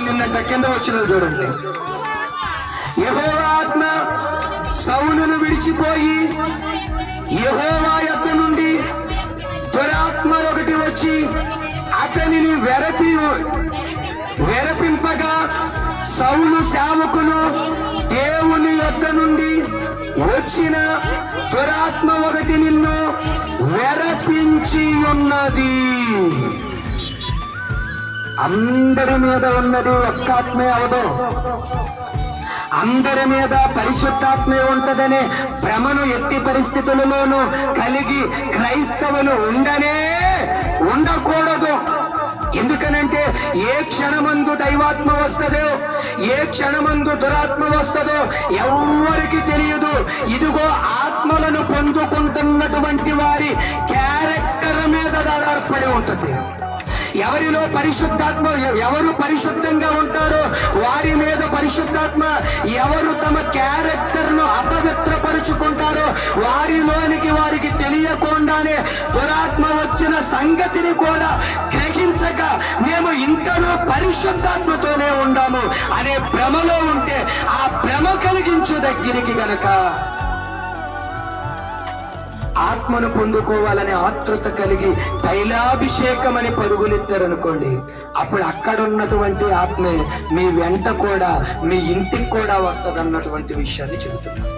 వెళ్ళిందంట. కింద వచ్చిన చూడండి. యెహోవా ఆత్మ సౌలును విడిచిపోయి యెహోవా యొద్ద నుండి దురాత్మ ఒకటి వచ్చి అతనిని వెరపింపగా సౌలు సేవకులు దేవుని యొద్ద నుండి వచ్చిన దురాత్మ ఒకటి నిన్ను వెరపించి ఉన్నది. అందరి మీద ఉన్నది ఒక్క ఆత్మే అవదు. అందరి మీద పరిశుద్ధాత్మే ఉంటదనే భ్రమను ఎట్టి పరిస్థితులలోనూ కలిగి క్రైస్తవులు ఉండకూడదు. ఎందుకనంటే ఏ క్షణమందు దైవాత్మ వస్తుందో, ఏ క్షణమందు దురాత్మ వస్తుందో ఎవరికి తెలియదు. ఇదిగో ఆత్మలను పొందుకుంటున్నటువంటి వారి క్యారెక్టర్ మీద ఆధారపడి ఉంటుంది. ఎవరిలో పరిశుద్ధాత్మ, ఎవరు పరిశుద్ధంగా ఉంటారో వారి మీద పరిశుద్ధాత్మ, ఎవరు తమ క్యారెక్టర్ ను అపవిత్రపరుచుకుంటారో వారిలోనికి వారికి తెలియకుండానే దురాత్మ వచ్చిన సంగతిని కూడా గ్రహించక మేము ఇంకనూ పరిశుద్ధాత్మతోనే ఉండాము అనే భ్రమలో ఉంటే ఆ భ్రమ కలిగించు దగ్గరికి గనక ఆత్మను పొందుకోవాలనే ఆతృత కలిగి తైలాభిషేకం అని పరుగులెత్తారనుకోండి, అప్పుడు అక్కడ ఉన్నటువంటి ఆత్మే మీ వెంట కూడా మీ ఇంటికి కూడా వస్తుంది అన్నటువంటి విషయాన్ని చెబుతున్నాను.